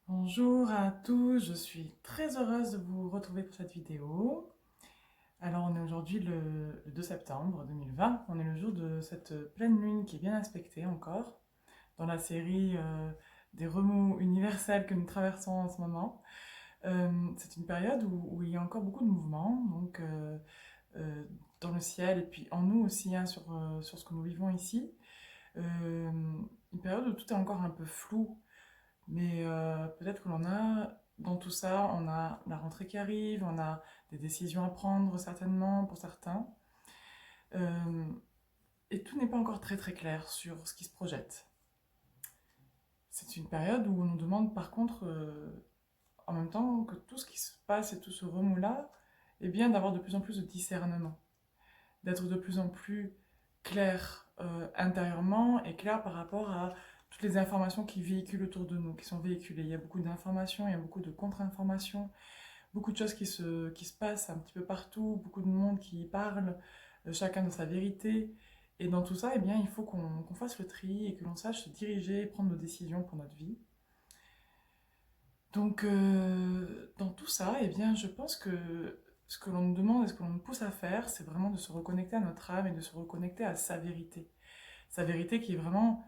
Bonjour à tous, je suis très heureuse de vous retrouver pour cette vidéo. Alors on est aujourd'hui le 2 septembre 2020, on est le jour de cette pleine lune qui est bien aspectée encore, dans la série des remous universels que nous traversons en ce moment. C'est une période où il y a encore beaucoup de mouvements, donc euh, dans le ciel et puis en nous aussi, hein, sur ce que nous vivons ici. Euh, une période où tout est encore un peu flou. Mais peut-être que l'on a, dans tout ça, on a la rentrée qui arrive, on a des décisions à prendre certainement pour certains. Euh, et tout n'est pas encore très très clair sur ce qui se projette. C'est une période où on nous demande par contre, en même temps que tout ce qui se passe et tout ce remous-là, eh bien d'avoir de plus en plus de discernement, d'être de plus en plus clair intérieurement et clair par rapport à toutes les informations qui véhiculent autour de nous, qui sont véhiculées. Il y a beaucoup d'informations, il y a beaucoup de contre-informations, beaucoup de choses qui se passent un petit peu partout, beaucoup de monde qui parle, chacun de sa vérité. Et dans tout ça, eh bien, il faut qu'on fasse le tri et que l'on sache se diriger et prendre nos décisions pour notre vie. Donc, dans tout ça, eh bien, je pense que ce que l'on nous demande et ce que l'on nous pousse à faire, c'est vraiment de se reconnecter à notre âme et de se reconnecter à sa vérité. Sa vérité qui est vraiment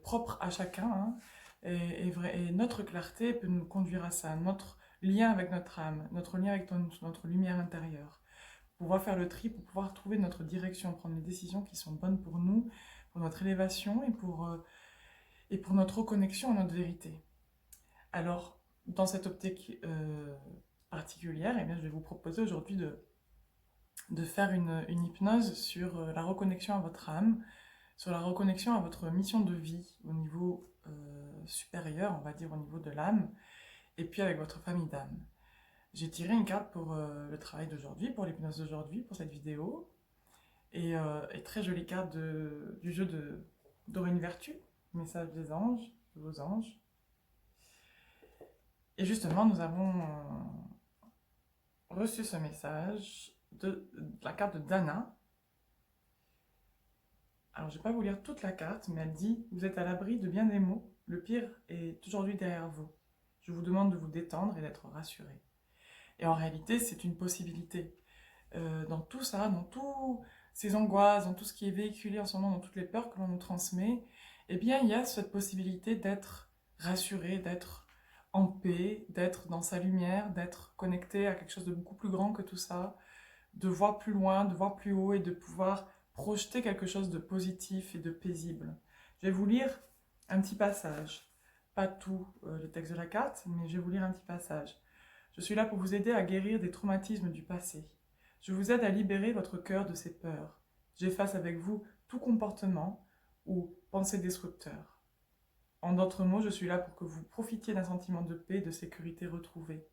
propre à chacun, hein, et notre clarté peut nous conduire à ça, notre lien avec notre âme, notre lien avec notre lumière intérieure. Pouvoir faire le tri, pour pouvoir trouver notre direction, prendre les décisions qui sont bonnes pour nous, pour notre élévation et pour notre reconnexion à notre vérité. Alors, dans cette optique particulière, eh bien, je vais vous proposer aujourd'hui de faire une hypnose sur la reconnexion à votre âme, sur la reconnexion à votre mission de vie au niveau supérieur, on va dire au niveau de l'âme, et puis avec votre famille d'âme. J'ai tiré une carte pour le travail d'aujourd'hui, pour l'hypnose d'aujourd'hui, pour cette vidéo, et très jolie carte du jeu de Dorine Vertu, message des anges, de vos anges. Et justement, nous avons reçu ce message de la carte de Dana. Alors, je ne vais pas vous lire toute la carte, mais elle dit: vous êtes à l'abri de bien des maux, le pire est aujourd'hui derrière vous. Je vous demande de vous détendre et d'être rassuré. Et en réalité, c'est une possibilité. Dans tout ça, dans toutes ces angoisses, dans tout ce qui est véhiculé en ce moment, dans toutes les peurs que l'on nous transmet, eh bien, il y a cette possibilité d'être rassuré, d'être en paix, d'être dans sa lumière, d'être connecté à quelque chose de beaucoup plus grand que tout ça, de voir plus loin, de voir plus haut et de pouvoir projeter quelque chose de positif et de paisible. Je vais vous lire un petit passage. Pas tout le texte de la carte, mais je vais vous lire un petit passage. Je suis là pour vous aider à guérir des traumatismes du passé. Je vous aide à libérer votre cœur de ses peurs. J'efface avec vous tout comportement ou pensée destructeur. En d'autres mots, je suis là pour que vous profitiez d'un sentiment de paix et de sécurité retrouvé.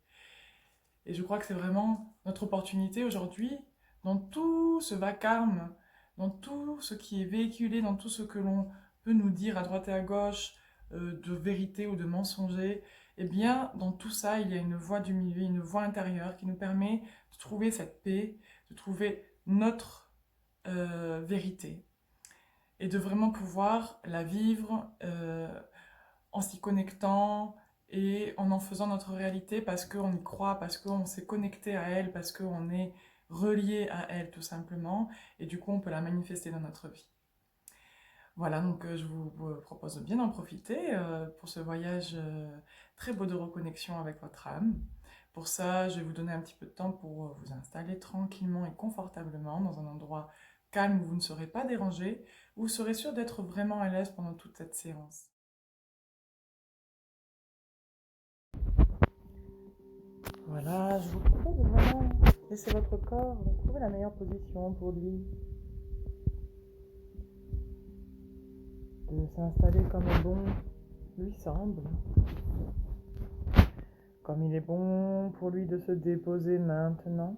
Et je crois que c'est vraiment notre opportunité aujourd'hui, dans tout ce vacarme, dans tout ce qui est véhiculé, dans tout ce que l'on peut nous dire à droite et à gauche, de vérité ou de mensonger, eh bien, dans tout ça, il y a une voie du milieu, une voie intérieure qui nous permet de trouver cette paix, de trouver notre vérité et de vraiment pouvoir la vivre en s'y connectant et en faisant notre réalité parce qu'on y croit, parce qu'on s'est connecté à elle, parce qu'on est relié à elle tout simplement, et du coup on peut la manifester dans notre vie. Voilà, donc je vous propose de bien en profiter pour ce voyage très beau de reconnexion avec votre âme. Pour ça, je vais vous donner un petit peu de temps pour vous installer tranquillement et confortablement dans un endroit calme où vous ne serez pas dérangé, où vous serez sûr d'être vraiment à l'aise pendant toute cette séance. Voilà, je vous propose de vraiment laisser votre corps trouver la meilleure position pour lui, de s'installer comme bon lui semble, comme il est bon pour lui de se déposer maintenant.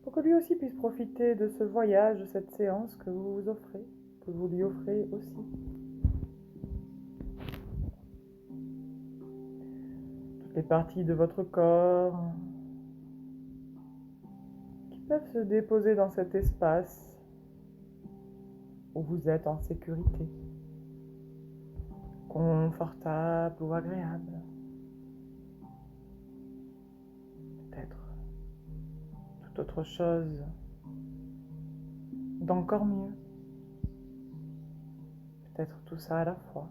Pour que lui aussi puisse profiter de ce voyage, de cette séance que vous vous offrez, que vous lui offrez aussi. Toutes les parties de votre corps qui peuvent se déposer dans cet espace où vous êtes en sécurité, confortable ou agréable. Peut-être toute autre chose d'encore mieux. Peut-être tout ça à la fois.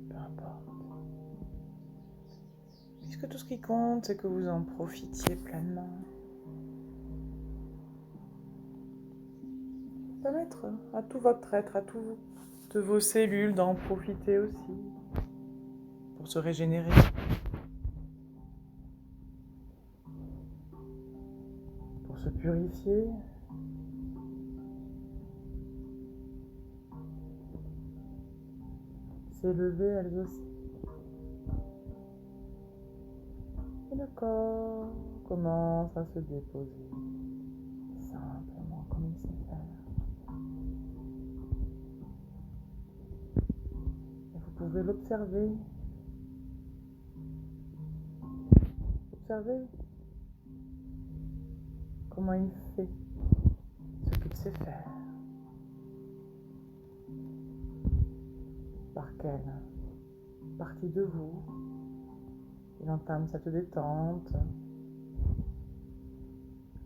Peu importe. Puisque tout ce qui compte, c'est que vous en profitiez pleinement. Permettre à tout votre être, à toutes vos cellules d'en profiter aussi. Pour se régénérer. Pour se purifier. S'élever elles aussi. Et le corps commence à se déposer, simplement comme il sait faire. Et vous pouvez l'observer. Observez comment il fait ce qu'il sait faire. Par quelle partie de vous il entame cette détente.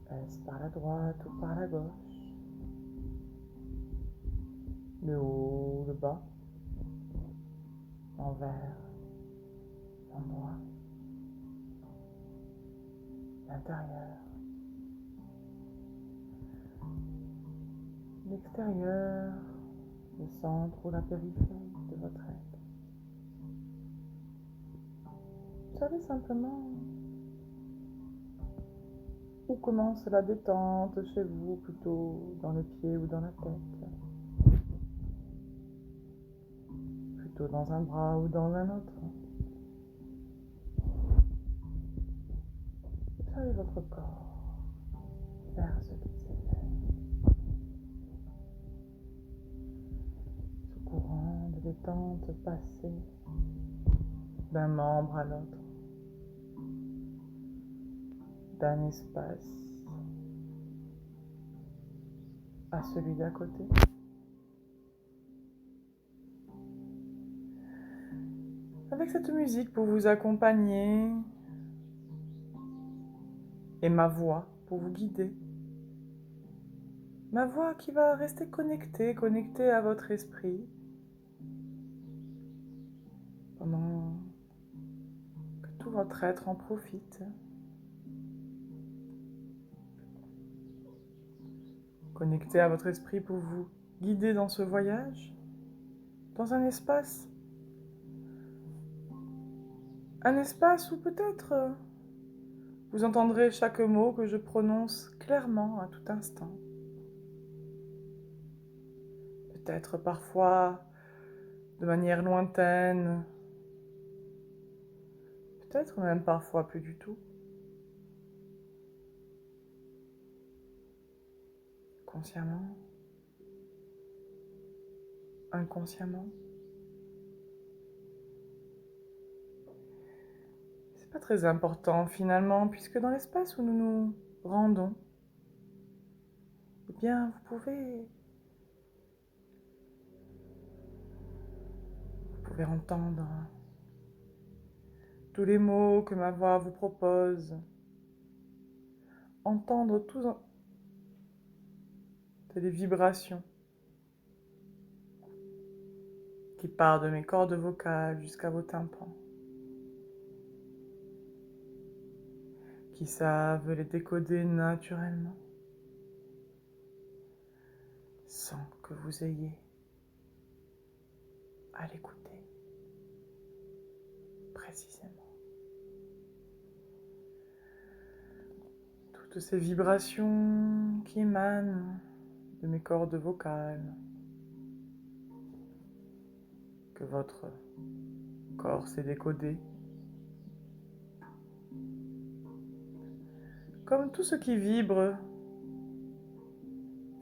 Est-ce par la droite ou par la gauche? Le haut, le bas, l'envers, l'endroit, l'intérieur, l'extérieur, le centre ou la périphérie de votre être. Observez simplement où commence la détente chez vous, plutôt dans les pieds ou dans la tête, plutôt dans un bras ou dans un autre. Observez votre corps faire ce qu'il sait faire. Ce courant de détente passé d'un membre à l'autre, d'un espace à celui d'à côté. Avec cette musique pour vous accompagner et ma voix pour vous guider. Ma voix qui va rester connectée à votre esprit pendant que tout votre être en profite. Connecté à votre esprit pour vous guider dans ce voyage, dans un espace où peut-être vous entendrez chaque mot que je prononce clairement à tout instant. Peut-être parfois de manière lointaine, peut-être même parfois plus du tout. Consciemment, inconsciemment. C'est pas très important finalement, puisque dans l'espace où nous nous rendons, eh bien vous pouvez entendre tous les mots que ma voix vous propose, entendre toutes les vibrations qui partent de mes cordes vocales jusqu'à vos tympans, qui savent les décoder naturellement, sans que vous ayez à l'écouter précisément. Toutes ces vibrations qui émanent de mes cordes vocales, que votre corps s'est décodé, comme tout ce qui vibre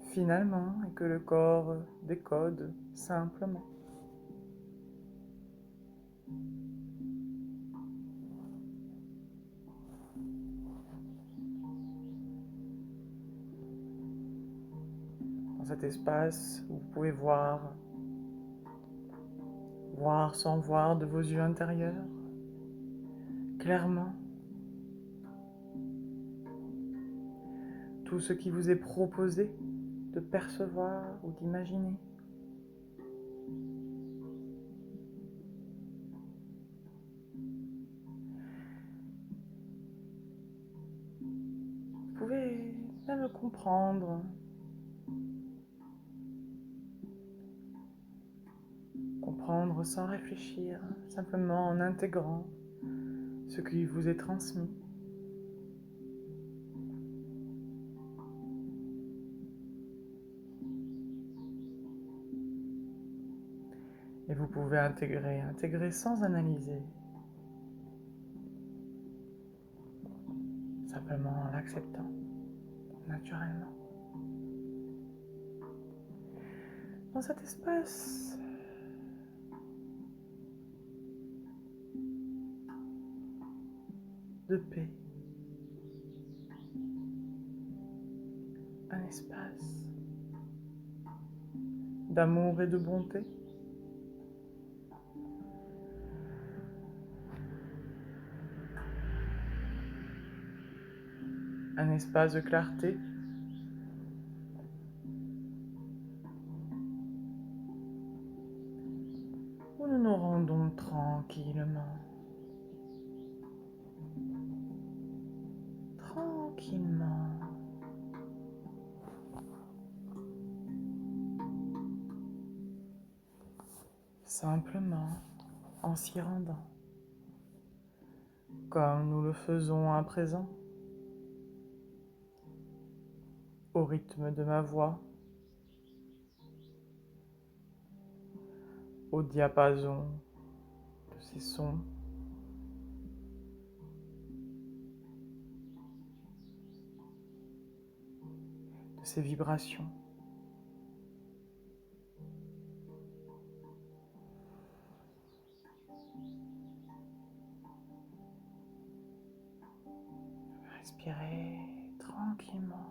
finalement et que le corps décode simplement. dans cet espace où vous pouvez voir sans voir de vos yeux intérieurs, clairement, tout ce qui vous est proposé de percevoir ou d'imaginer. Vous pouvez même le comprendre sans réfléchir, simplement en intégrant ce qui vous est transmis. Et vous pouvez intégrer sans analyser, simplement en l'acceptant, naturellement. Dans cet espace, de paix, un espace d'amour et de bonté, un espace de clarté, où nous nous rendons tranquillement, simplement en s'y rendant, comme nous le faisons à présent, au rythme de ma voix, au diapason de ces sons, de ces vibrations. Respirez tranquillement,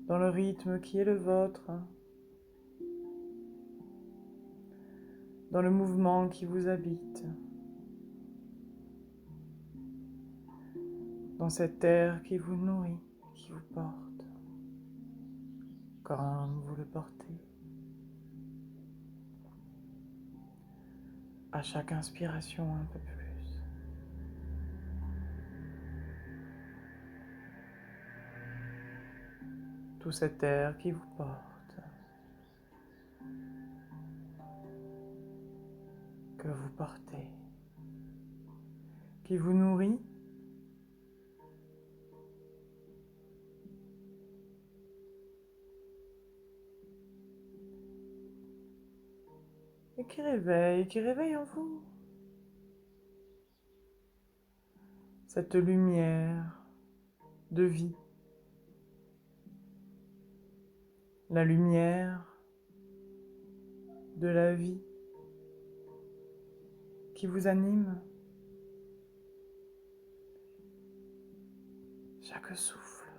dans le rythme qui est le vôtre, dans le mouvement qui vous habite, dans cet air qui vous nourrit, qui vous porte, comme vous le portez. À chaque inspiration un peu plus. Tout cet air qui vous porte, que vous portez, qui vous nourrit, et qui réveille en vous cette lumière de vie, la lumière de la vie qui vous anime. Chaque souffle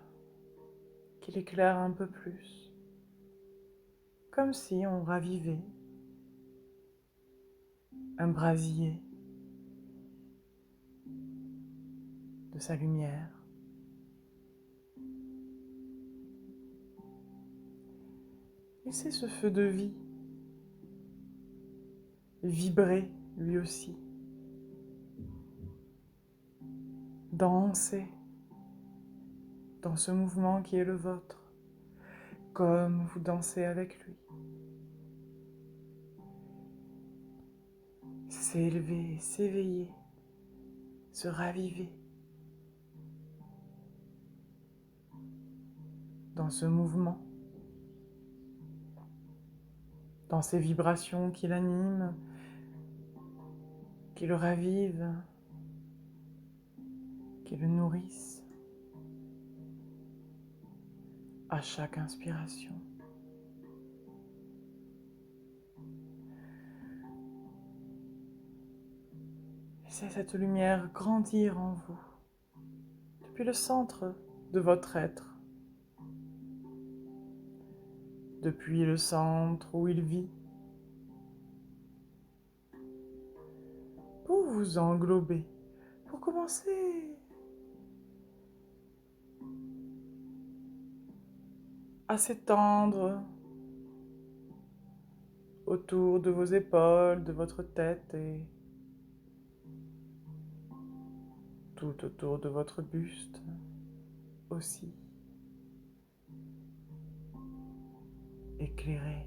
qui l'éclaire un peu plus, comme si on ravivait un brasier de sa lumière. Laissez ce feu de vie vibrer lui aussi, danser dans ce mouvement qui est le vôtre, comme vous dansez avec lui. S'élever, s'éveiller, se raviver dans ce mouvement, dans ces vibrations qui l'animent, qui le ravivent, qui le nourrissent à chaque inspiration. Laissez cette lumière grandir en vous, depuis le centre de votre être, depuis le centre où il vit, pour vous englober, pour commencer à s'étendre autour de vos épaules, de votre tête et tout autour de votre buste aussi, éclairé.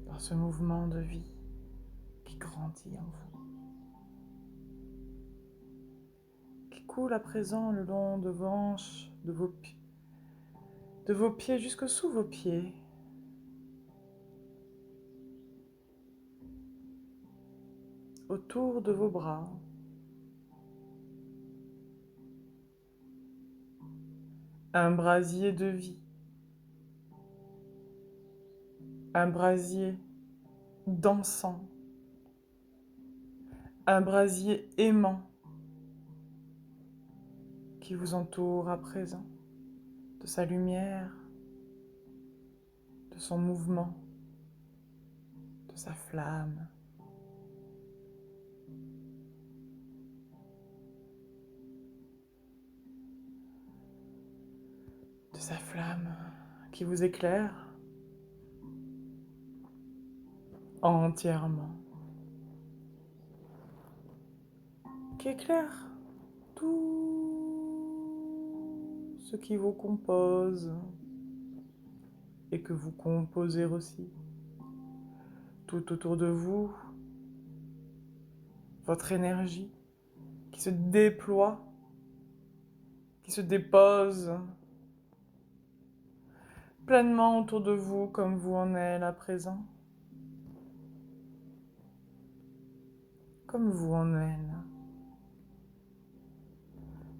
Dans ce mouvement de vie qui grandit en vous, qui coule à présent le long de vos hanches, de vos pieds jusque sous vos pieds, autour de vos bras, un brasier de vie, un brasier dansant, un brasier aimant qui vous entoure à présent, de sa lumière, de son mouvement, de sa flamme. De sa flamme qui vous éclaire entièrement, qui éclaire tout ce qui vous compose et que vous composez aussi. Tout autour de vous, votre énergie qui se déploie, qui se dépose pleinement autour de vous comme vous en êtes là présent. Comme vous en êtes là.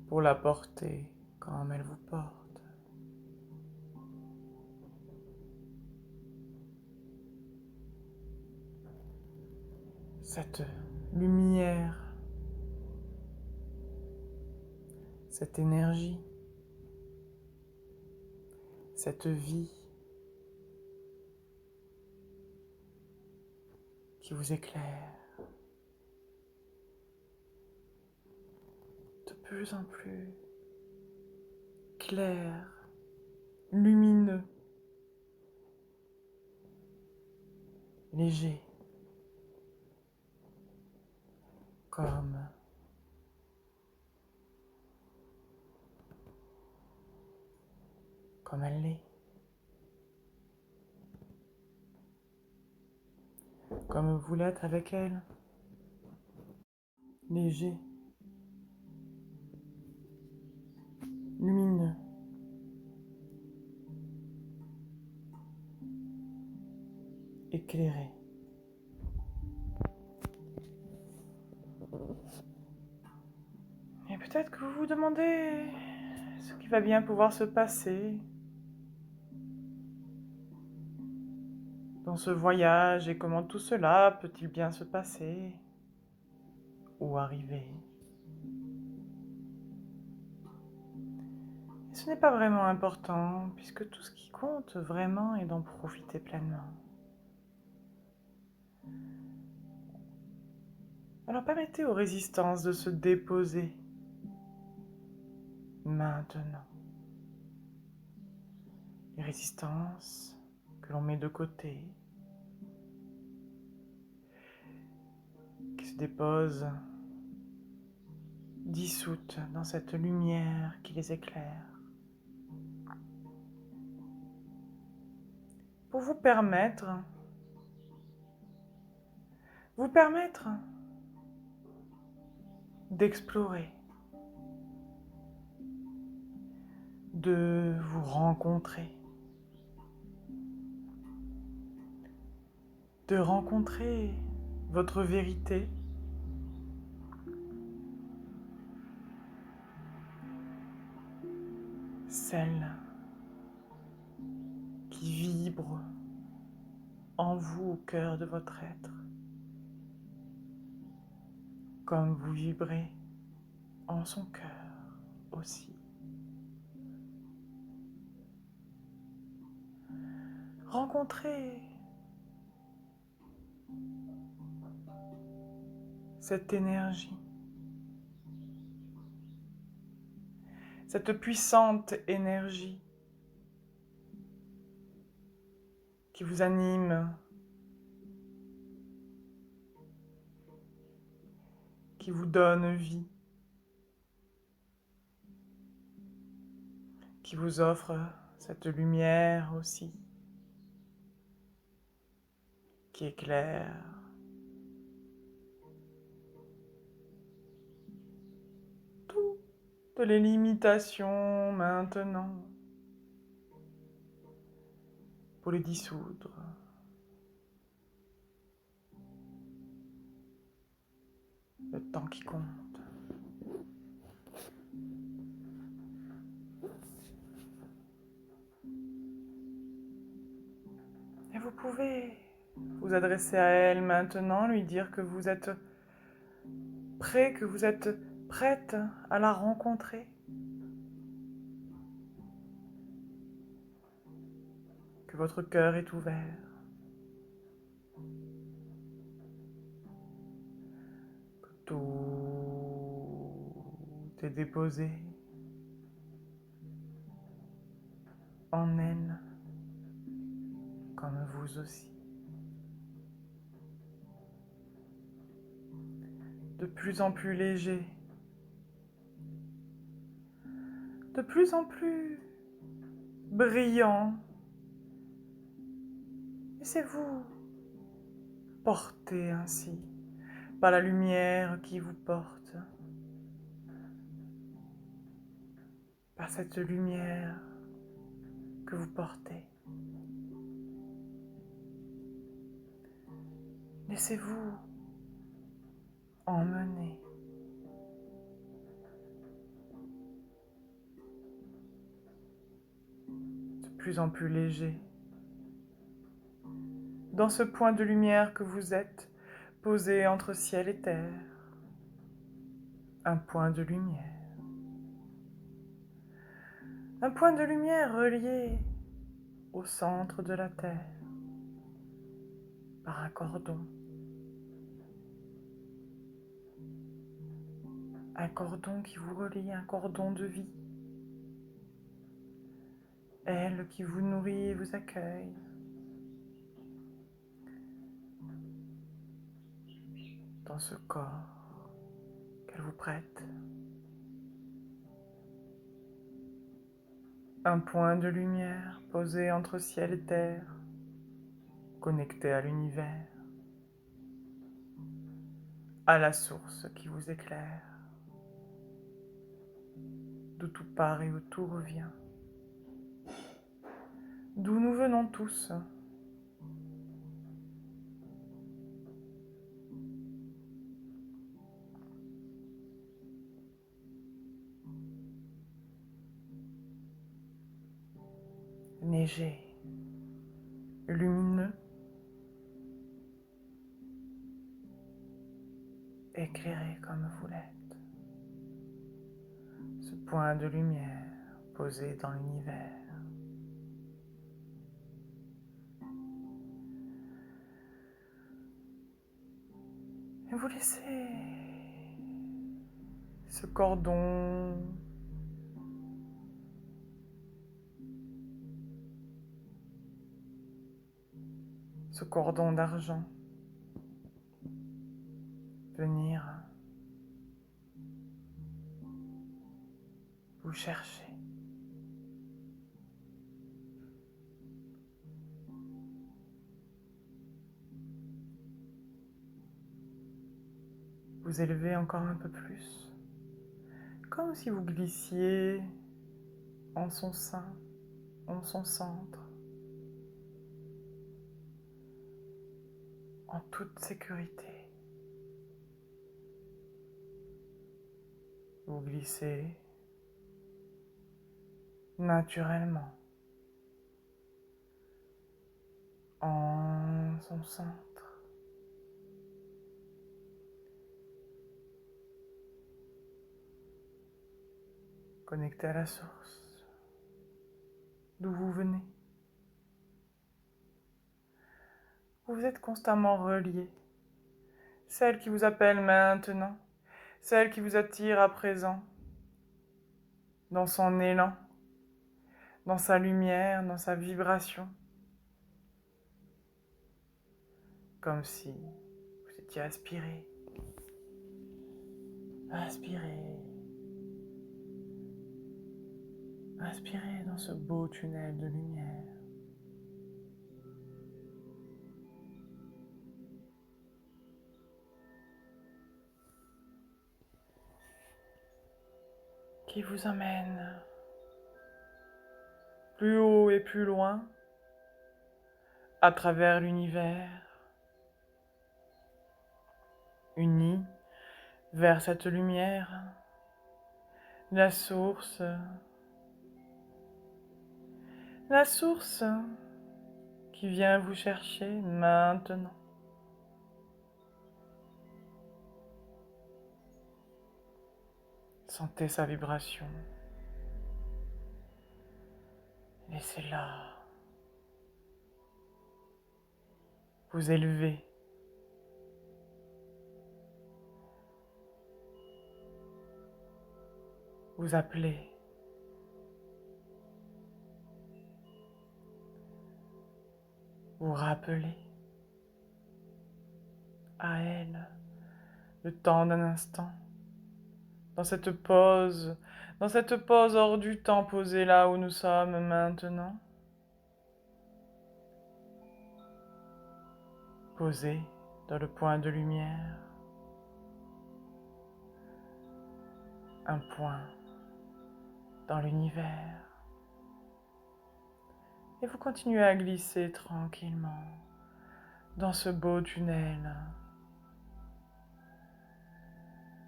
Pour la porter comme elle vous porte. Cette lumière, cette énergie, cette vie qui vous éclaire de plus en plus clair, lumineux, léger, comme elle l'est, comme vous l'êtes avec elle, léger, lumineux, éclairé. Et peut-être que vous vous demandez ce qui va bien pouvoir se passer dans ce voyage et comment tout cela peut-il bien se passer ou arriver. Et ce n'est pas vraiment important puisque tout ce qui compte vraiment est d'en profiter pleinement. Alors permettez aux résistances de se déposer maintenant. Les résistances que l'on met de côté, qui se déposent dissoutes dans cette lumière qui les éclaire. Pour vous permettre d'explorer, de vous rencontrer, de rencontrer votre vérité, celle qui vibre en vous au cœur de votre être, comme vous vibrez en son cœur aussi. Rencontrez cette énergie, cette puissante énergie qui vous anime, qui vous donne vie, qui vous offre cette lumière aussi, qui éclaire toutes les limitations maintenant pour les dissoudre. Le temps qui compte. Et vous pouvez vous adresser à elle maintenant, lui dire que vous êtes prêt, que vous êtes prête à la rencontrer. Que votre cœur est ouvert. Que tout est déposé en elle, comme vous aussi. De plus en plus léger, de plus en plus brillant. Laissez-vous porter ainsi par la lumière qui vous porte, par cette lumière que vous portez. Laissez-vous emmener. De plus en plus léger. Dans ce point de lumière que vous êtes, posé entre ciel et terre. Un point de lumière. Un point de lumière relié au centre de la terre par un cordon. Un cordon qui vous relie, un cordon de vie. Elle qui vous nourrit et vous accueille. Dans ce corps qu'elle vous prête. Un point de lumière posé entre ciel et terre, connecté à l'univers, à la source qui vous éclaire, d'où tout part et où tout revient, d'où nous venons tous. Neigé, lumineux, éclairé comme vous l'êtes. Ce point de lumière posé dans l'univers. Et vous laissez ce cordon d'argent venir vous chercher. Vous élevez encore un peu plus, comme si vous glissiez en son sein, en son centre, en toute sécurité. Vous glissez naturellement en son centre. connecté à la source, d'où vous venez. Vous êtes constamment relié. Celle qui vous appelle maintenant, celle qui vous attire à présent, dans son élan, dans sa lumière, dans sa vibration, comme si vous étiez aspiré, inspiré, inspiré dans ce beau tunnel de lumière. Qui vous emmène plus haut et plus loin, à travers l'univers, unis vers cette lumière, la source qui vient vous chercher maintenant. Sentez sa vibration. Laissez-la vous élever. Vous appeler. Vous rappeler à elle le temps d'un instant. Dans cette pause hors du temps posée là où nous sommes maintenant. Posée dans le point de lumière. Un point dans l'univers. Et vous continuez à glisser tranquillement dans ce beau tunnel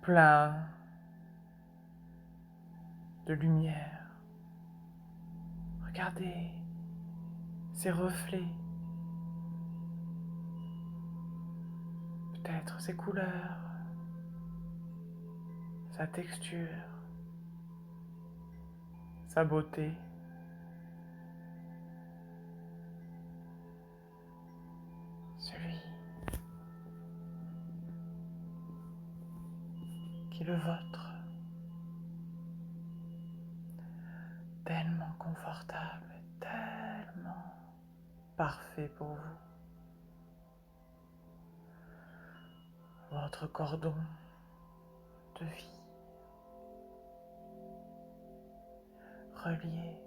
plein de lumière. Regardez ces reflets, peut-être ces couleurs, sa texture, sa beauté. Celui qui est le vôtre. Tellement confortable, tellement parfait pour vous. Votre cordon de vie, relié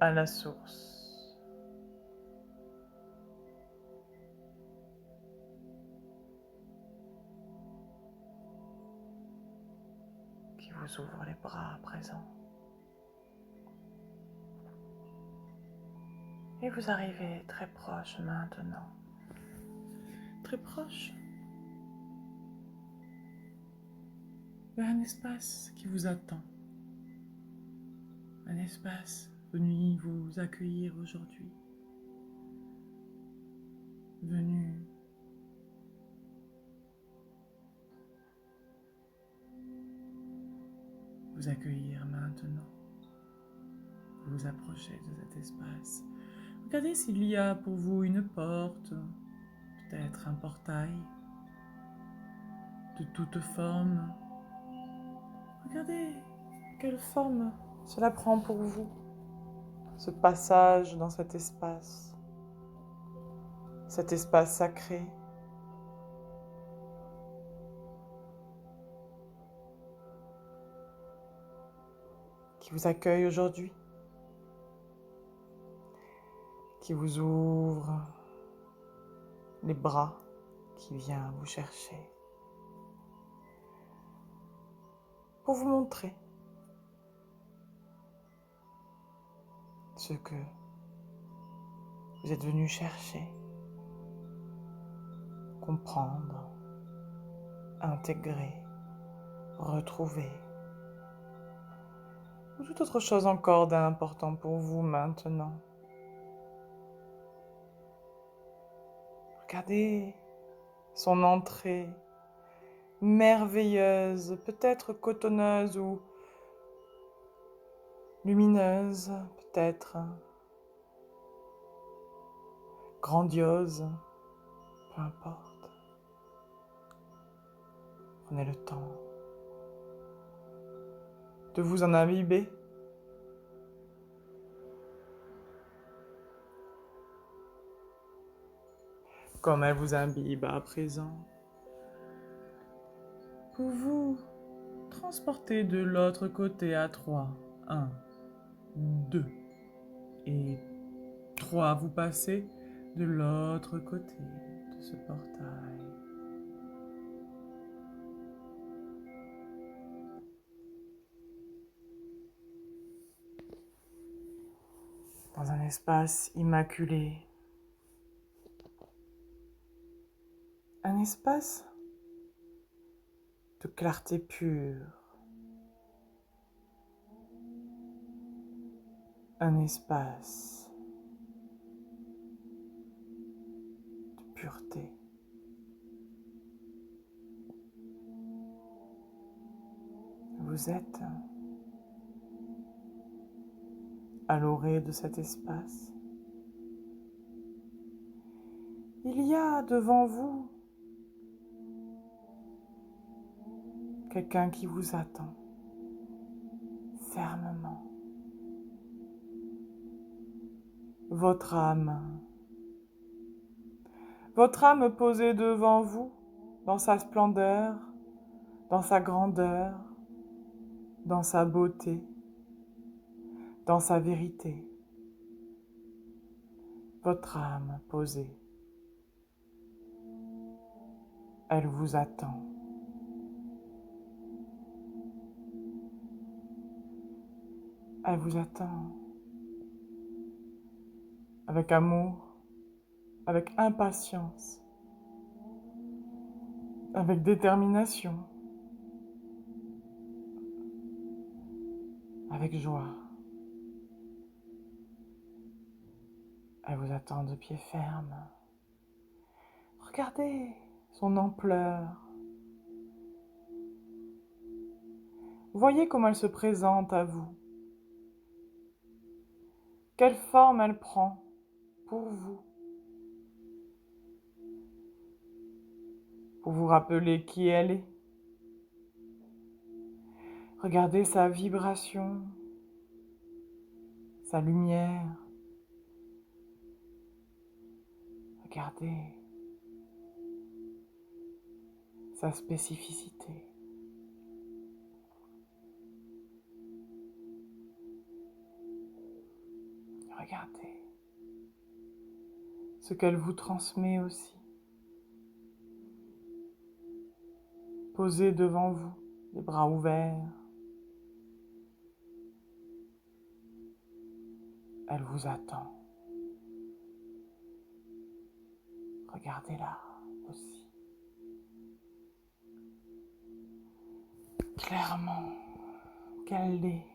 à la source. Qui vous ouvre les bras à présent. Et vous arrivez très proche maintenant. Très proche. Vers un espace qui vous attend. Un espace venu vous accueillir aujourd'hui. Venu vous accueillir maintenant. Vous vous approchez de cet espace. Regardez s'il y a pour vous une porte, peut-être un portail, de toute forme. Regardez quelle forme cela prend pour vous, ce passage dans cet espace sacré. Qui vous accueille aujourd'hui, qui vous ouvre les bras, qui vient vous chercher pour vous montrer ce que vous êtes venu chercher, comprendre, intégrer, retrouver, ou toute autre chose encore d'important pour vous maintenant. Regardez son entrée merveilleuse, peut-être cotonneuse ou lumineuse, peut-être grandiose, peu importe. Prenez le temps de vous en imbiber. Comme elle vous imbibe à présent. Pour vous transporter de l'autre côté à 3. 1, 2 et 3. Vous passez de l'autre côté de ce portail. Dans un espace immaculé. Un espace de clarté pure. Un espace de pureté. Vous êtes à l'orée de cet espace. Il y a devant vous quelqu'un qui vous attend fermement. Votre âme. Votre âme posée devant vous, dans sa splendeur, dans sa grandeur, dans sa beauté, dans sa vérité. Votre âme posée. Elle vous attend. Elle vous attend avec amour, avec impatience, avec détermination, avec joie. Elle vous attend de pied ferme. Regardez son ampleur. Voyez comment elle se présente à vous. Quelle forme elle prend pour vous. Pour vous rappeler qui elle est. Regardez sa vibration, sa lumière. Regardez sa spécificité. Regardez ce qu'elle vous transmet aussi. Posée devant vous, les bras ouverts. Elle vous attend. Regardez-la aussi. Clairement, qu'elle l'est.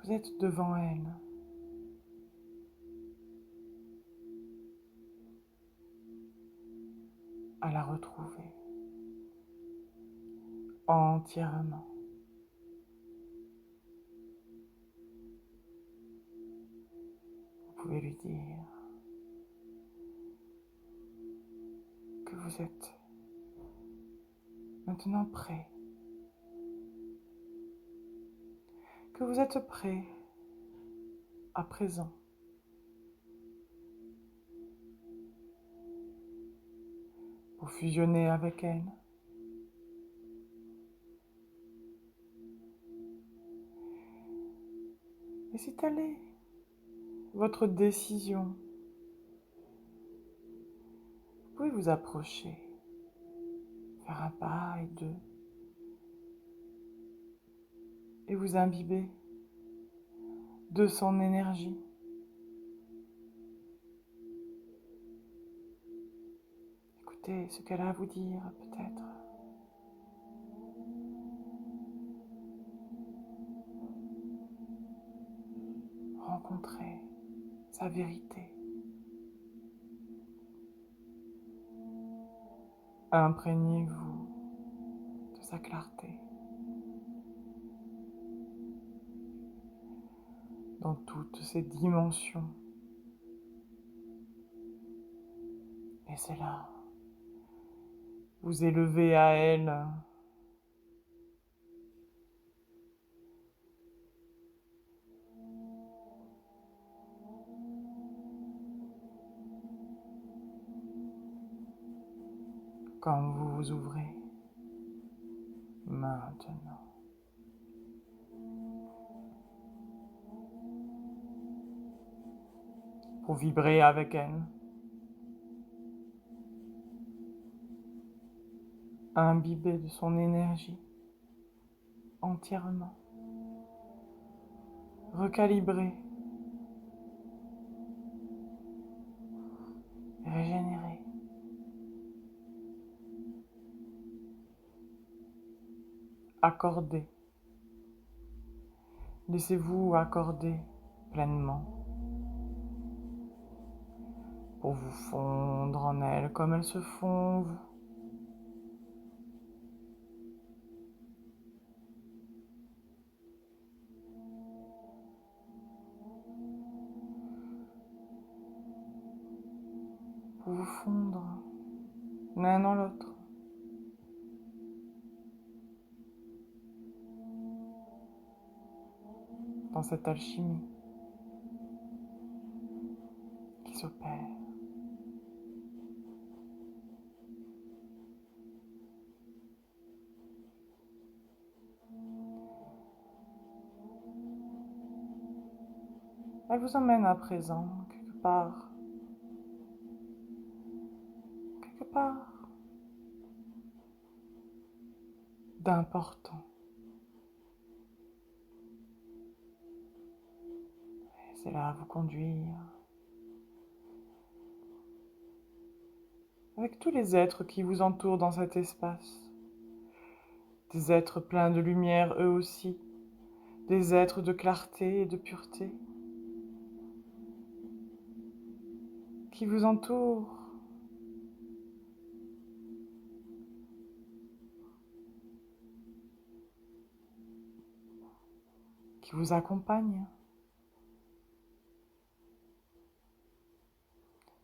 Vous êtes devant elle. À la retrouver. Entièrement. Vous pouvez lui dire que vous êtes maintenant prêt. Que vous êtes prêt à présent. Pour fusionner avec elle. Et c'est telle est votre décision. Vous pouvez vous approcher, faire un pas et deux, et vous imbiber de son énergie. Écoutez ce qu'elle a à vous dire, peut-être. Rencontrez sa vérité. Imprégnez-vous de sa clarté dans toutes ses dimensions. Laissez-la vous élever à elle. Quand vous vous ouvrez maintenant. Pour vibrer avec elle. Imbiber de son énergie entièrement. Recalibrer. Régénérer. Accorder. Laissez-vous accorder pleinement pour vous fondre en elle comme elle se fond en vous. Pour vous fondre l'un dans l'autre. Dans cette alchimie qui s'opère. Elle vous emmène à présent quelque part d'important. C'est là à vous conduire avec tous les êtres qui vous entourent dans cet espace. Des êtres pleins de lumière eux aussi, des êtres de clarté et de pureté qui vous entourent. Qui vous accompagnent,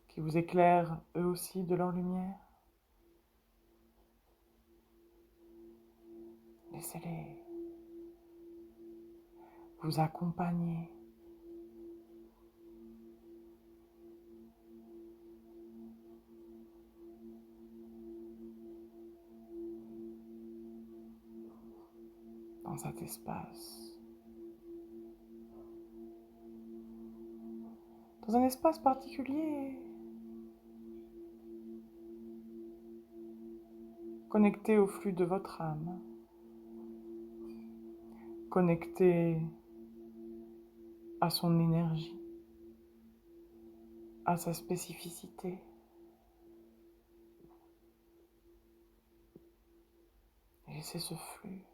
qui vous éclairent eux aussi de leur lumière. Laissez-les vous accompagner. Dans cet espace. Dans un espace particulier. Connecté au flux de votre âme. Connecté à son énergie, à sa spécificité. Laissez ce flux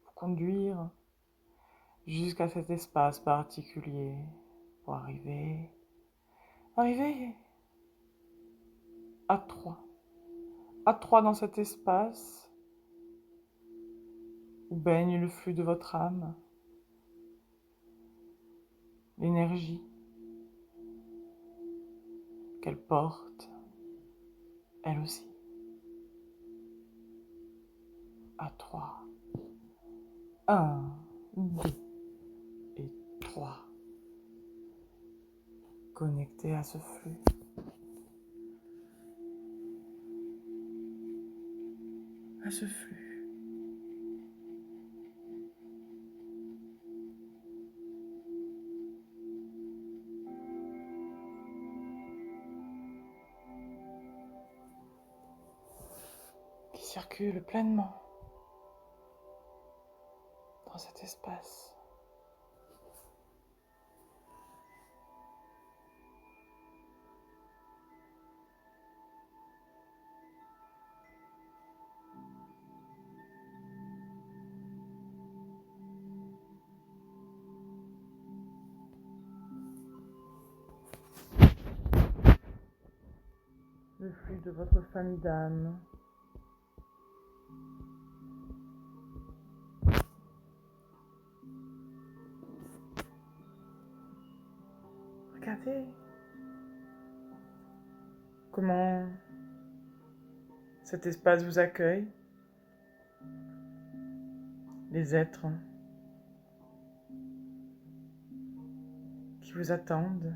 vous conduire jusqu'à cet espace particulier pour arriver à trois dans cet espace où baigne le flux de votre âme, l'énergie qu'elle porte, elle aussi. À 3. 1, 2 et 3. Connecté à ce flux. À ce flux. Qui circule pleinement dans cet espace. Le flux de votre famille d'âme Regardez comment cet espace vous accueille, les êtres qui vous attendent,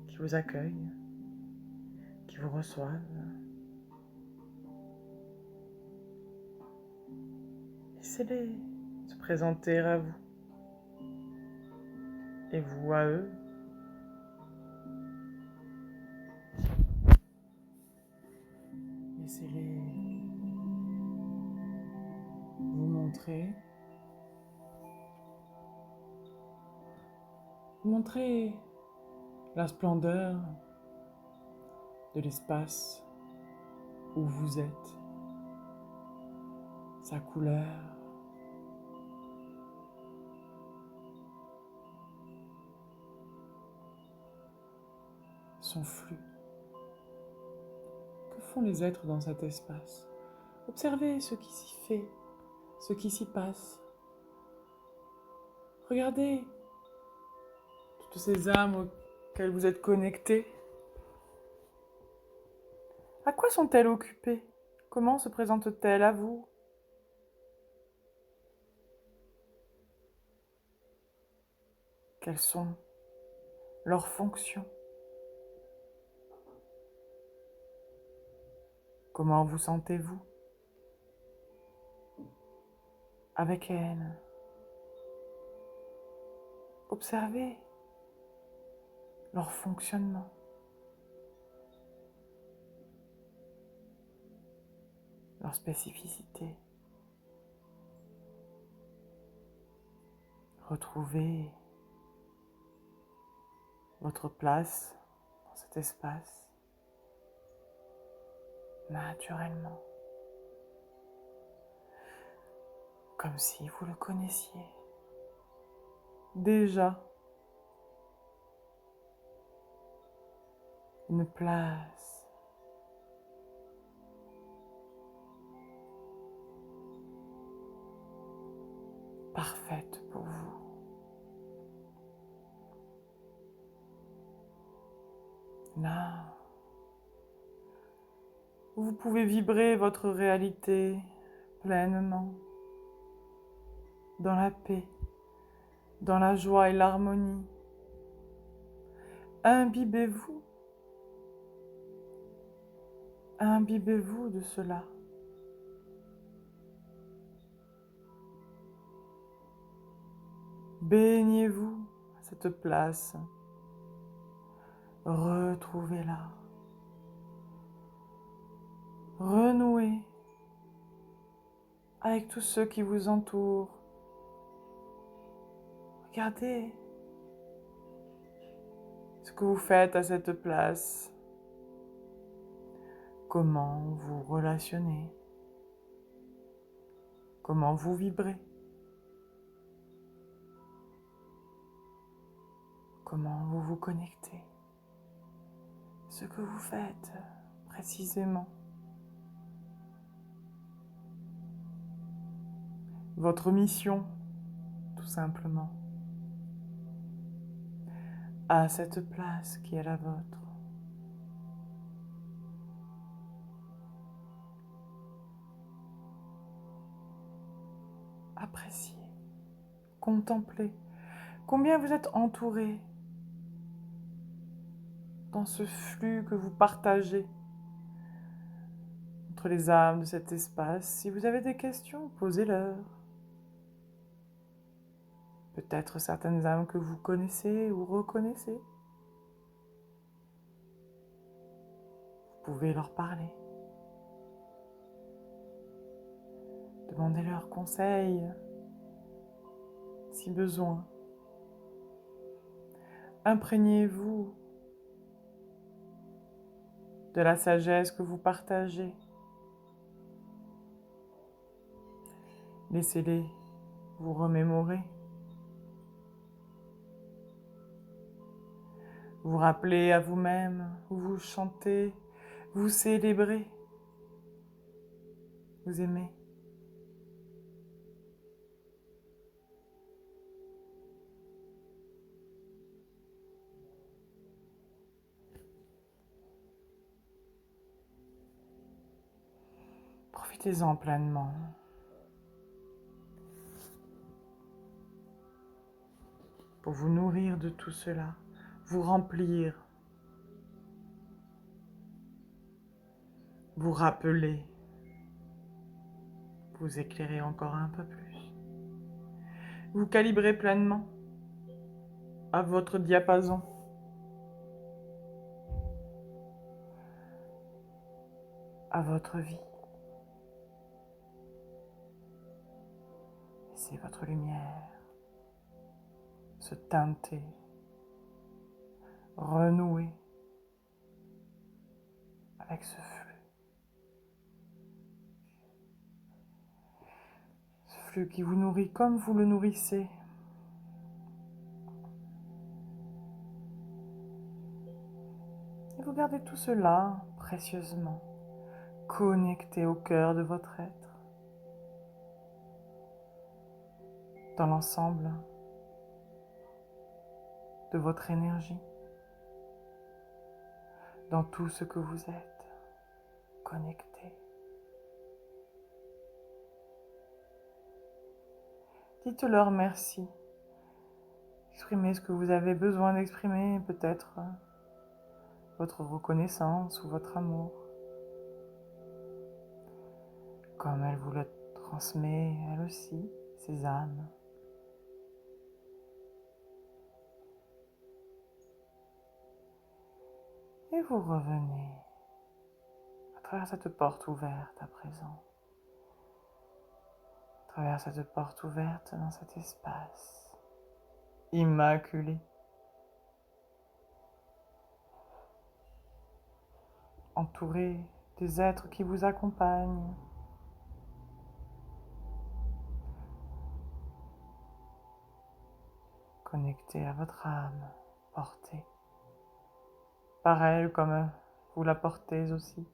qui vous accueillent, qui vous reçoivent. Laissez-les se présenter à vous et vous à eux. Laissez-les vous montrer la splendeur de l'espace où vous êtes, sa couleur, son flux. Que font les êtres dans cet espace? Observez ce qui s'y fait, ce qui s'y passe. Regardez toutes ces âmes auxquelles vous êtes connectés. À quoi sont-elles occupées? Comment se présentent-elles à vous? Quelles sont leurs fonctions? Comment vous sentez-vous avec elles? Observez leur fonctionnement. Leur spécificité. Retrouvez votre place dans cet espace naturellement, comme si vous le connaissiez déjà. Une place parfaite pour vous. Là, vous pouvez vibrer votre réalité pleinement, dans la paix, dans la joie et l'harmonie. Imbibez-vous de cela. Baignez-vous à cette place. Retrouvez-la. Renouez avec tous ceux qui vous entourent. Regardez ce que vous faites à cette place. Comment vous relationnez. Comment vous vibrez. Comment vous vous connectez. Ce que vous faites précisément. Votre mission, tout simplement, à cette place qui est la vôtre. Appréciez, contemplez combien vous êtes entouré dans ce flux que vous partagez entre les âmes de cet espace. Si vous avez des questions, posez-leur. Peut-être certaines âmes que vous connaissez ou reconnaissez. Vous pouvez leur parler. Demandez-leur conseil, si besoin. Imprégnez-vous de la sagesse que vous partagez. Laissez-les vous remémorer. Vous rappelez à vous-même, vous chantez, vous célébrez, vous aimez. Profitez-en pleinement. Pour vous nourrir de tout cela, vous remplir, vous rappeler, vous éclairer encore un peu plus. Vous calibrez pleinement à votre diapason. À votre vie. Laissez votre lumière se teinter, renouer avec ce flux. Ce flux qui vous nourrit comme vous le nourrissez. Et vous gardez tout cela précieusement, connecté au cœur de votre être, dans l'ensemble de votre énergie, dans tout ce que vous êtes, connecté. Dites-leur merci. Exprimez ce que vous avez besoin d'exprimer, peut-être votre reconnaissance ou votre amour. Comme elle vous le transmet, elle aussi, ses âmes. Et vous revenez à travers cette porte ouverte à présent. À travers cette porte ouverte dans cet espace immaculé. Entouré des êtres qui vous accompagnent. Connecté à votre âme, portée par elle comme vous la portez aussi.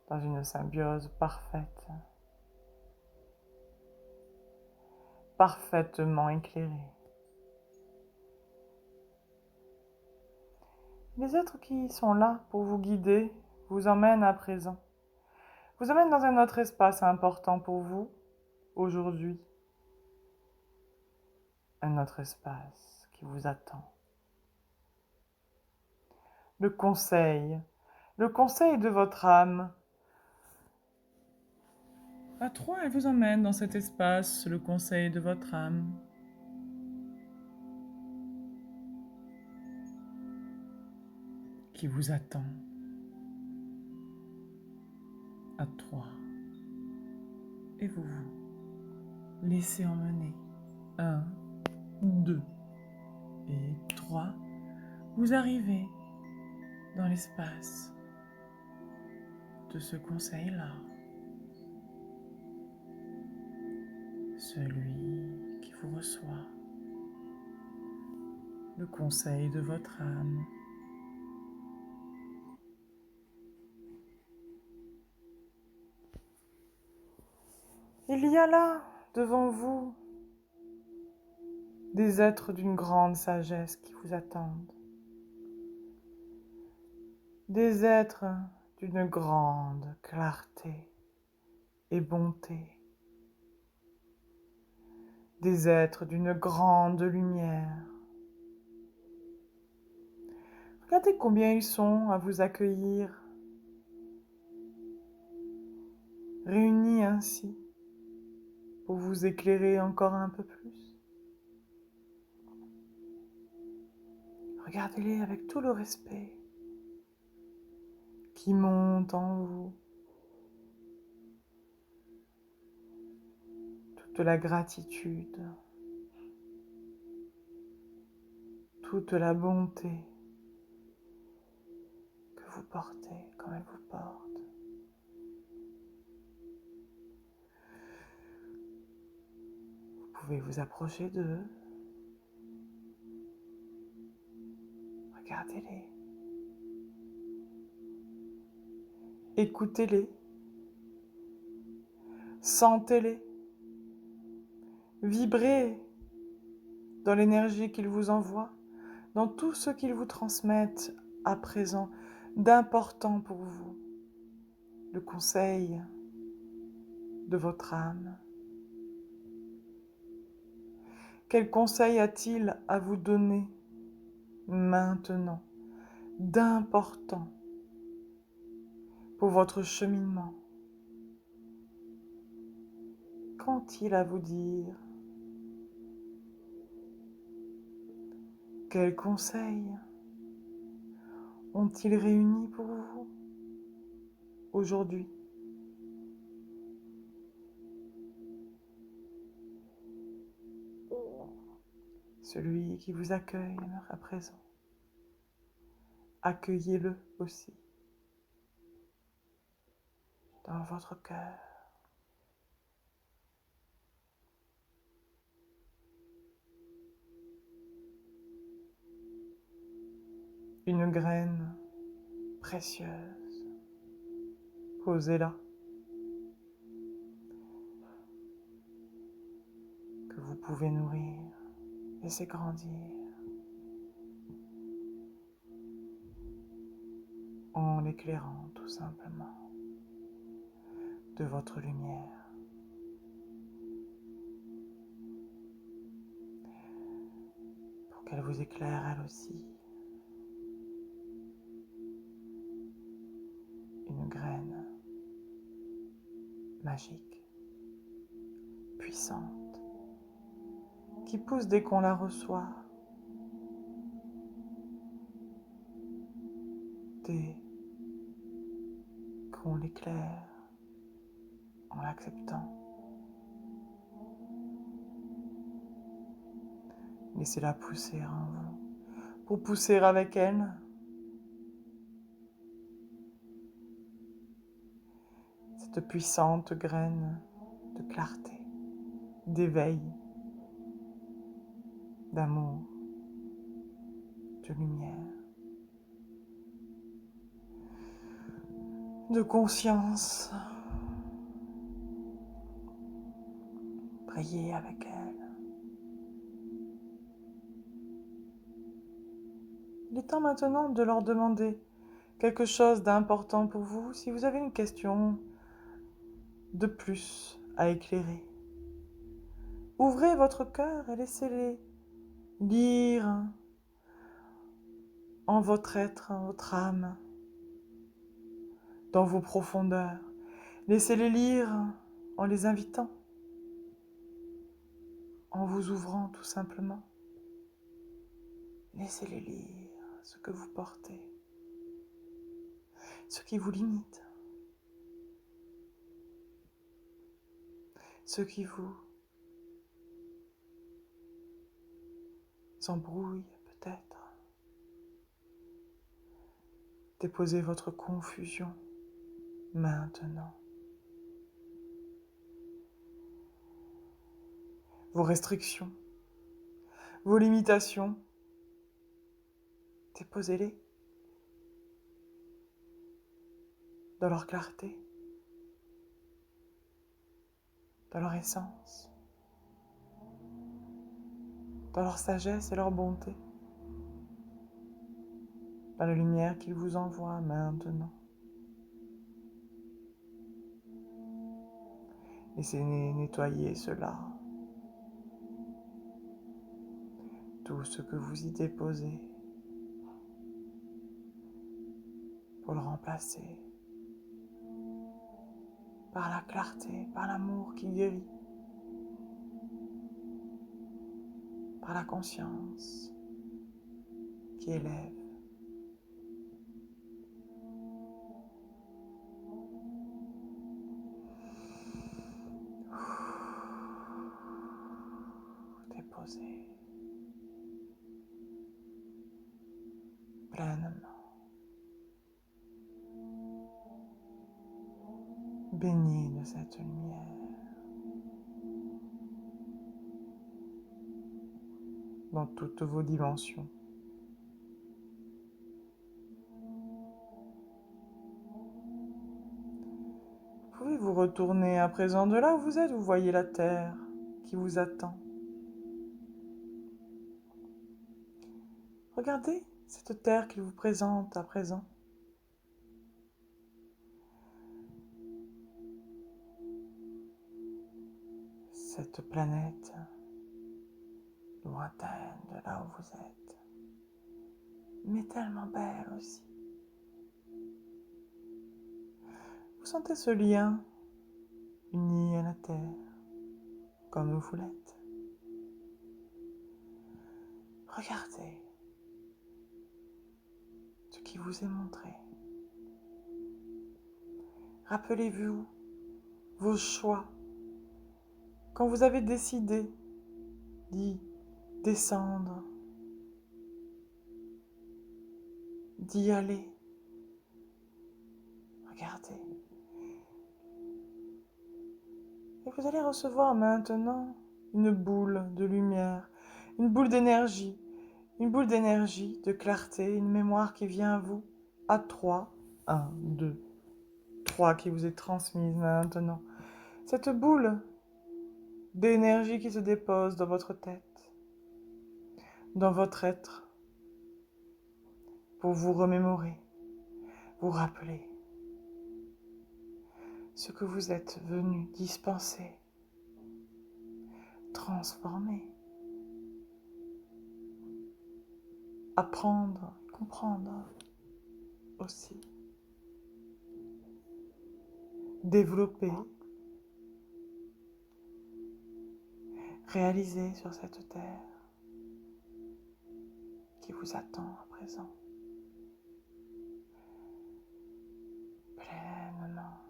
Dans une symbiose parfaite, parfaitement éclairée. Les êtres qui sont là pour vous guider vous emmènent à présent, vous emmènent dans un autre espace important pour vous aujourd'hui, un autre espace qui vous attend. Le conseil de votre âme. À trois, elle vous emmène dans cet espace, le conseil de votre âme. Qui vous attend. À trois. Et vous vous laissez emmener. 1, 2 et 3. Vous arrivez dans l'espace de ce conseil-là. Celui qui vous reçoit. Le conseil de votre âme. Il y a là, devant vous, des êtres d'une grande sagesse qui vous attendent. Des êtres d'une grande clarté et bonté. Des êtres d'une grande lumière. Regardez combien ils sont à vous accueillir, réunis ainsi, pour vous éclairer encore un peu plus. Regardez-les avec tout le respect qui monte en vous. Toute la gratitude, toute la bonté que vous portez comme elle vous porte. Vous pouvez vous approcher d'eux. Regardez-les. Écoutez-les. Sentez-les. Vibrez dans l'énergie qu'ils vous envoient, dans tout ce qu'ils vous transmettent à présent d'important pour vous. le conseil de votre âme. Quel conseil a-t-il à vous donner maintenant d'important pour votre cheminement? Qu'ont-ils à vous dire? Quels conseils ont-ils réunis pour vous aujourd'hui? Celui qui vous accueille à présent, accueillez-le aussi dans votre cœur. Une graine précieuse, posez-la, que vous pouvez nourrir, laisser grandir en l'éclairant tout simplement de votre lumière. Pour qu'elle vous éclaire elle aussi. Une graine magique, puissante, qui pousse dès qu'on la reçoit, dès qu'on l'éclaire en l'acceptant. Laissez-la pousser en vous, pour pousser avec elle cette puissante graine de clarté, d'éveil, d'amour, de lumière, de conscience. Priez avec elle. Il est temps maintenant de leur demander quelque chose d'important pour vous. Si vous avez une question de plus à éclairer, ouvrez votre cœur et laissez-les lire en votre être, en votre âme, dans vos profondeurs. Laissez-les lire en les invitant, en vous ouvrant tout simplement. Laissez-les lire ce que vous portez, ce qui vous limite, ce qui vous embrouille peut-être. Déposez votre confusion maintenant. Vos restrictions, vos limitations, déposez-les dans leur clarté, dans leur essence, dans leur sagesse et leur bonté, dans la lumière qu'ils vous envoient maintenant. Laissez nettoyer cela, tout ce que vous y déposez, pour le remplacer par la clarté, par l'amour qui guérit, par la conscience qui élève. Déposez pleinement. Baigné de cette lumière, dans toutes vos dimensions. Vous pouvez vous retourner à présent de là où vous êtes, vous voyez la terre qui vous attend. Regardez cette terre qu'il vous présente à présent. cette planète lointaine de là où vous êtes, mais tellement belle aussi. Vous sentez ce lien uni à la Terre, comme vous l'êtes. Regardez ce qui vous est montré. Rappelez-vous vos choix quand vous avez décidé d'y descendre, d'y aller. Regardez. Et vous allez recevoir maintenant une boule de lumière, une boule d'énergie, de clarté, une mémoire qui vient à vous à 3. 1, 2, 3 qui vous est transmise maintenant. Cette boule d'énergie qui se dépose dans votre tête, dans votre être, pour vous remémorer, vous rappeler ce que vous êtes venu dispenser, transformer, apprendre, comprendre aussi, développer, réaliser sur cette terre qui vous attend à présent, pleinement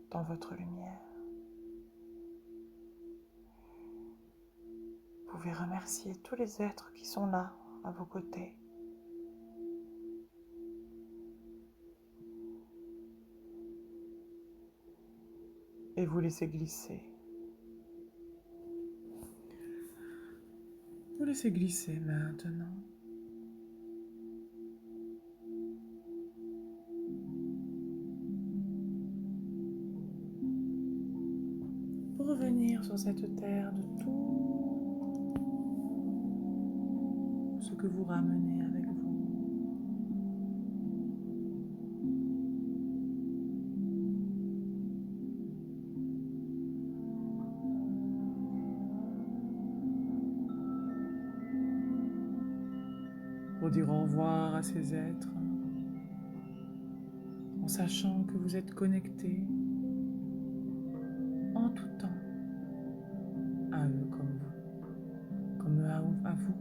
dans votre lumière. Vous pouvez remercier tous les êtres qui sont là, à vos côtés. Et vous laissez glisser. Vous laissez glisser maintenant. Pour revenir sur cette terre de tout ce que vous ramenez avec vous. Pour dire au revoir à ces êtres, en sachant que vous êtes connectés en tout temps à eux comme eux à vous.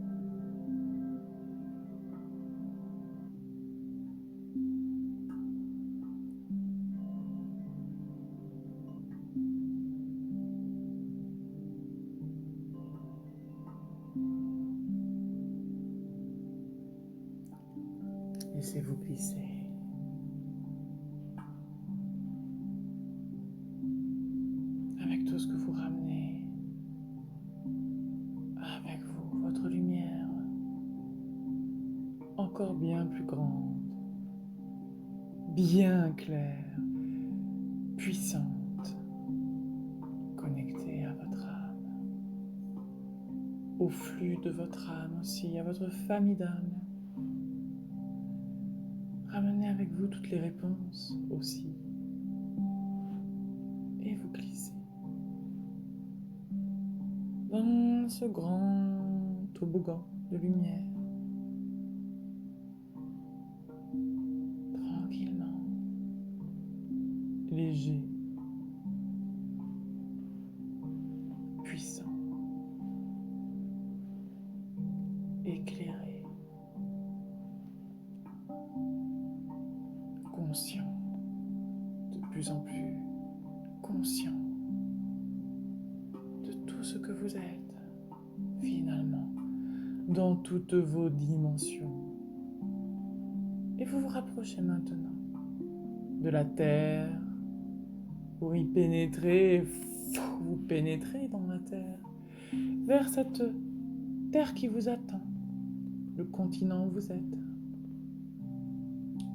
Laissez-vous glisser. Avec tout ce que vous ramenez avec vous, votre lumière encore bien plus grande, bien claire, puissante, connectée à votre âme, au flux de votre âme aussi, à votre famille d'âme. Ramenez avec vous toutes les réponses aussi. Et vous glissez dans ce grand toboggan de lumière. Tranquillement, léger, puissant, éclairé, conscient, de plus en plus conscient de tout ce que vous êtes, finalement, dans toutes vos dimensions. Et vous vous rapprochez maintenant de la terre pour y pénétrer, vous pénétrez dans la terre, vers cette terre qui vous attend, le continent où vous êtes,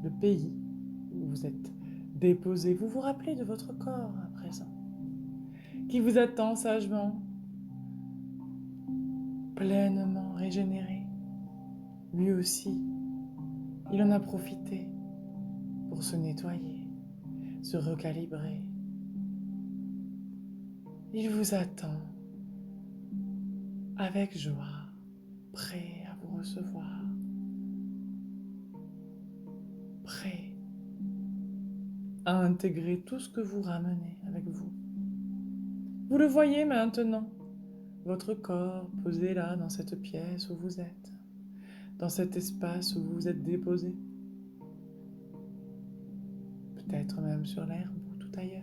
le pays où vous êtes déposé. Vous vous rappelez de votre corps à présent, qui vous attend sagement, pleinement régénéré. Lui aussi, il en a profité pour se nettoyer, se recalibrer, Il vous attend avec joie, prêt à vous recevoir, prêt à intégrer tout ce que vous ramenez avec vous. Vous le voyez maintenant, votre corps posé là dans cette pièce où vous êtes, dans cet espace où vous vous êtes déposé, peut-être même sur l'herbe ou tout ailleurs.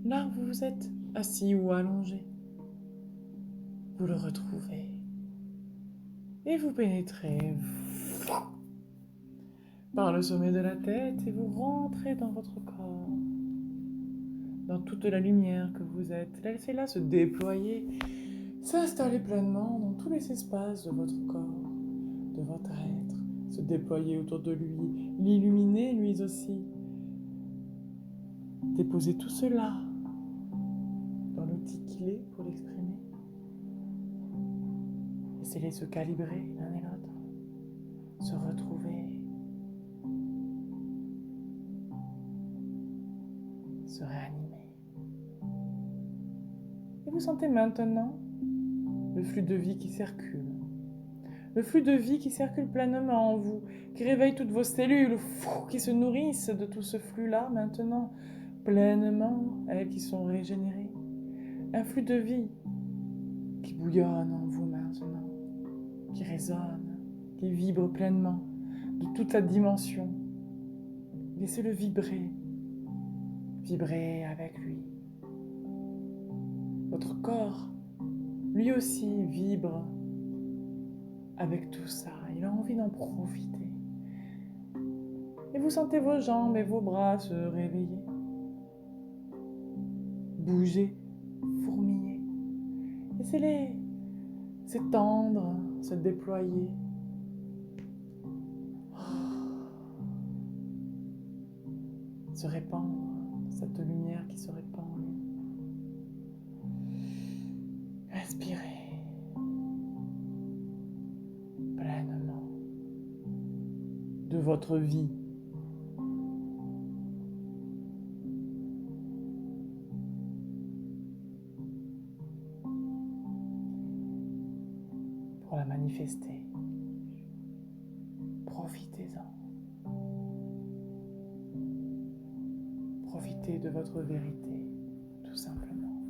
Là où vous vous êtes assis ou allongé, vous le retrouvez et vous pénétrez par le sommet de la tête et vous rentrez dans votre corps, dans toute la lumière que vous êtes. Laissez-la se déployer, s'installer pleinement dans tous les espaces de votre corps, de votre être, se déployer autour de lui, l'illuminer lui aussi. Déposez tout cela dans l'outil qu'il est pour l'exprimer. Laissez-les se calibrer l'un et l'autre, se retrouver, se réanimer. Et vous sentez maintenant le flux de vie qui circule. Le flux de vie qui circule pleinement en vous, qui réveille toutes vos cellules, qui se nourrissent de tout ce flux-là maintenant, pleinement, elles qui sont régénérées. Un flux de vie qui bouillonne en vous maintenant, qui résonne, qui vibre pleinement de toute sa dimension. Laissez-le vibrer, vibrer avec lui. Votre corps, lui aussi, vibre avec tout ça. Il a envie d'en profiter. Et vous sentez vos jambes et vos bras se réveiller, bouger, fourmiller. Laissez-les s'étendre, se déployer. Se répandre, cette lumière qui se répand en lui. Respirez pleinement de votre vie. Pour la manifester, profitez-en. Profitez de votre vérité, tout simplement.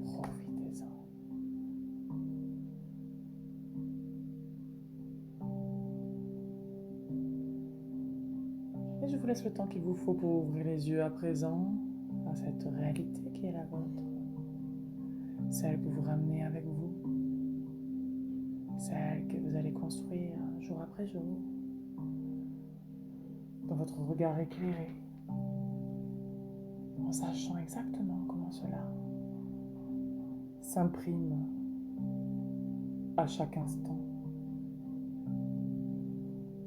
Profitez-en. Et je vous laisse le temps qu'il vous faut pour ouvrir les yeux à présent à cette réalité qui est la vôtre. Celle que vous ramenez avec vous. Celle que vous allez construire jour après jour. Dans votre regard éclairé, en sachant exactement comment cela s'imprime à chaque instant,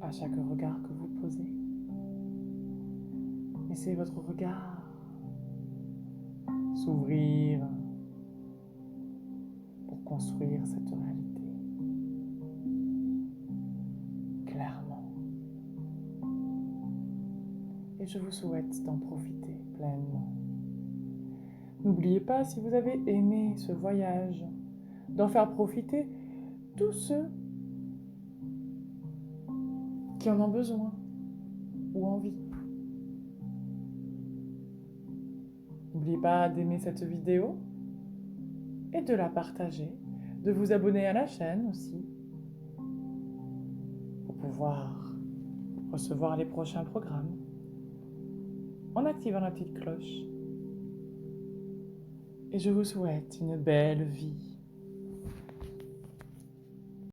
à chaque regard que vous posez. Laissez votre regard s'ouvrir pour construire cette réalité clairement. Et je vous souhaite d'en profiter pleinement. N'oubliez pas, si vous avez aimé ce voyage, d'en faire profiter tous ceux qui en ont besoin ou envie. N'oubliez pas d'aimer cette vidéo et de la partager, de vous abonner à la chaîne aussi, pour pouvoir recevoir les prochains programmes en activant la petite cloche. Et je vous souhaite une belle vie.